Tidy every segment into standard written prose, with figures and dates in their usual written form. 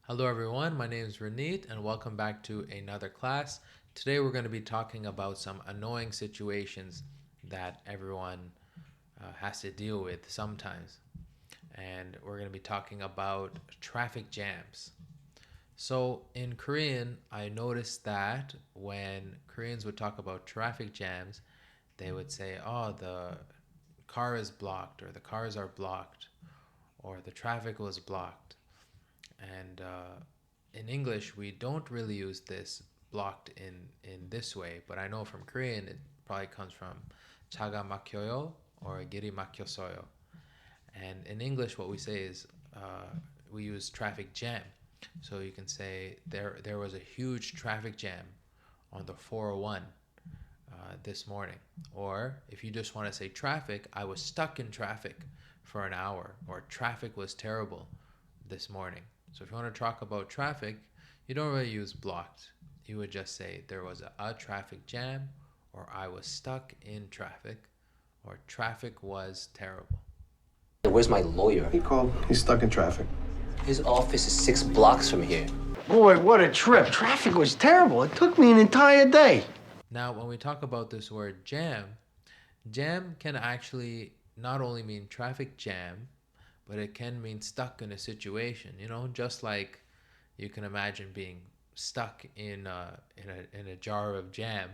Hello everyone, my name is Ranit and welcome back to another class. Today we're going to be talking about some annoying situations that everyone has to deal with sometimes. And we're going to be talking about traffic jams. So in Korean, I noticed that when Koreans would talk about traffic jams, they would say, oh, the car is blocked, or the cars are blocked, or the traffic was blocked. And in English, we don't really use this blocked in this way, but I know from Korean it probably comes from 차가 막혀요 or 길이 막혔어요. And in English, what we say is we use traffic jam. So you can say there was a huge traffic jam on the 401 this morning. Or if you just want to say traffic, I was stuck in traffic for an hour, or traffic was terrible this morning. So if you want to talk about traffic, you don't really use blocked. You would just say there was a traffic jam, or I was stuck in traffic, or traffic was terrible. Where's my lawyer? He called. He's stuck in traffic. His office is 6 blocks from here. Boy, what a trip. Traffic was terrible. It took me an entire day. Now, when we talk about this word jam, jam can actually not only mean traffic jam, but it can mean stuck in a situation, just like you can imagine being stuck in a jar of jam,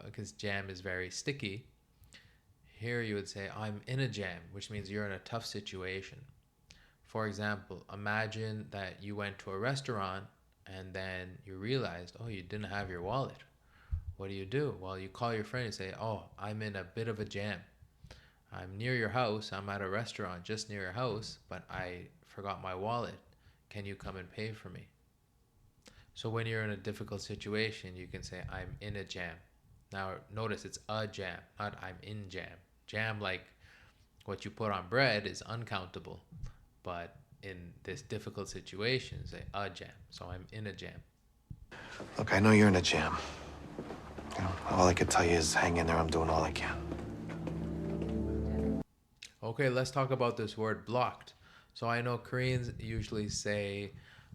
because jam is very sticky. Here you would say, I'm in a jam, which means you're in a tough situation. For example, imagine that you went to a restaurant and then you realized, oh, you didn't have your wallet. What do? Well, you call your friend and say, oh, I'm in a bit of a jam. I'm near your house. I'm at a restaurant just near your house, but I forgot my wallet. Can you come and pay for me? So when you're in a difficult situation, you can say, I'm in a jam. Now, notice it's a jam, not I'm in jam. Jam, like what you put on bread, is uncountable. But in this difficult situation, say a jam. So I'm in a jam. Look, I know you're in a jam. All I could tell you is hang in there. I'm doing all I can. Okay, let's talk about this word blocked. So I know Koreans usually say,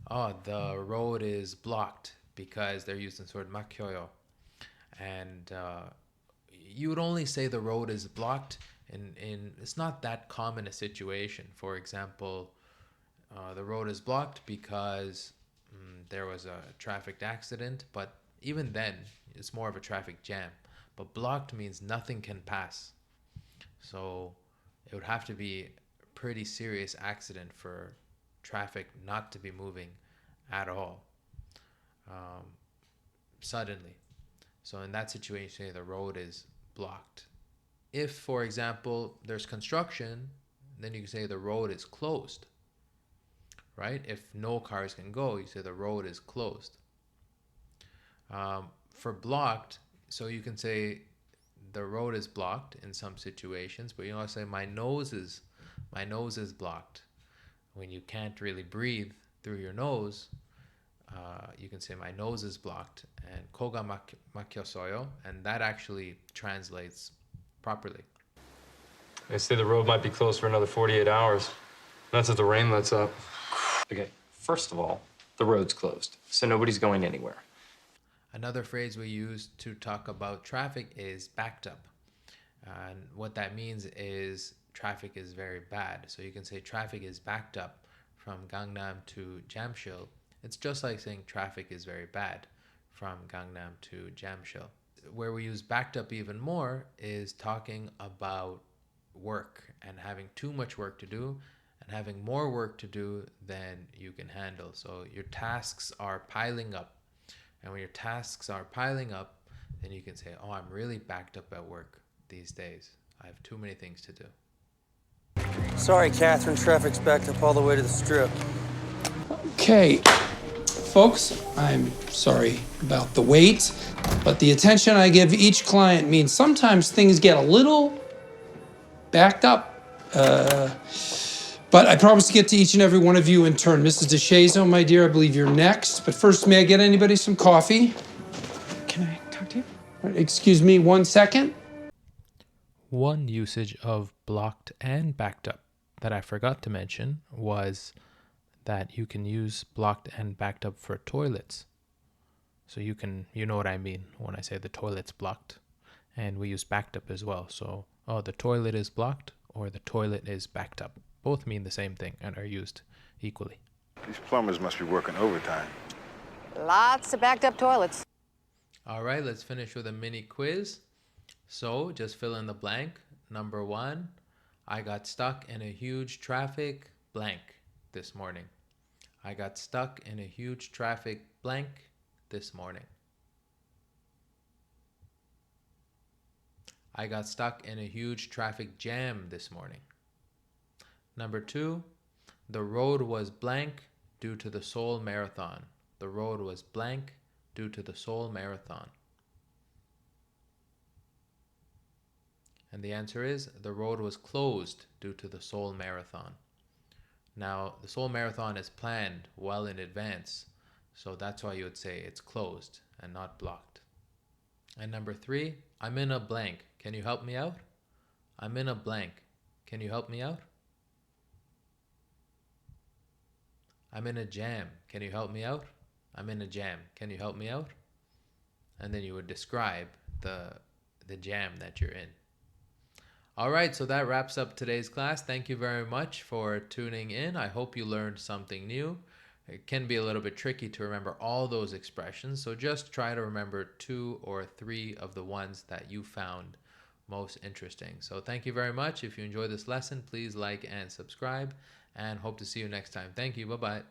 oh, the road is blocked, because they're using the word 막혀요. And you would only say the road is blocked in it's not that common a situation. For example, the road is blocked because there was a traffic accident, but even then, it's more of a traffic jam. But blocked means nothing can pass. So it would have to be a pretty serious accident for traffic not to be moving at all, suddenly. So in that situation, the road is blocked. If, for example, there's construction, then you can say the road is closed, right? If no cars can go, you say the road is closed. For blocked, so you can say the road is blocked in some situations, but you also say my nose is blocked. When you can't really breathe through your nose, you can say my nose is blocked, and koga 막혔어요, and that actually translates properly. They say the road might be closed for another 48 hours. That's if the rain lets up. Okay, first of all, the road's closed, so nobody's going anywhere. Another phrase we use to talk about traffic is backed up. And what that means is traffic is very bad. So you can say traffic is backed up from Gangnam to Jamshil. It's just like saying traffic is very bad from Gangnam to Jamshil. Where we use backed up even more is talking about work and having too much work to do and having more work to do than you can handle. So your tasks are piling up. And when your tasks are piling up, then you can say, oh, I'm really backed up at work these days. I have too many things to do. Sorry, Catherine, traffic's backed up all the way to the strip. Okay, folks, I'm sorry about the wait, but the attention I give each client means sometimes things get a little backed up. But I promise to get to each and every one of you in turn. Mrs. DeShazo, my dear, I believe you're next. But first, may I get anybody some coffee? Can I talk to you? Excuse me 1 second. One usage of blocked and backed up that I forgot to mention was that you can use blocked and backed up for toilets. So you know what I mean when I say the toilet's blocked. And we use backed up as well. So, the toilet is blocked or the toilet is backed up. Both mean the same thing and are used equally. These plumbers must be working overtime. Lots of backed up toilets. All right, let's finish with a mini quiz. So just fill in the blank. Number 1, I got stuck in a huge traffic blank this morning. I got stuck in a huge traffic blank this morning. I got stuck in a huge traffic jam this morning. Number 2, the road was blank due to the Seoul Marathon. The road was blank due to the Seoul Marathon. And the answer is the road was closed due to the Seoul Marathon. Now, the Seoul Marathon is planned well in advance, so that's why you would say it's closed and not blocked. And number 3, I'm in a blank. Can you help me out? I'm in a blank. Can you help me out? I'm in a jam. Can you help me out? I'm in a jam. Can you help me out? And then you would describe the jam that you're in. All right, so that wraps up today's class. Thank you very much for tuning in. I hope you learned something new. It can be a little bit tricky to remember all those expressions, so just try to remember 2 or 3 of the ones that you found most interesting. So thank you very much. If you enjoyed this lesson, please like and subscribe, and hope to see you next time. Thank you. Bye-bye.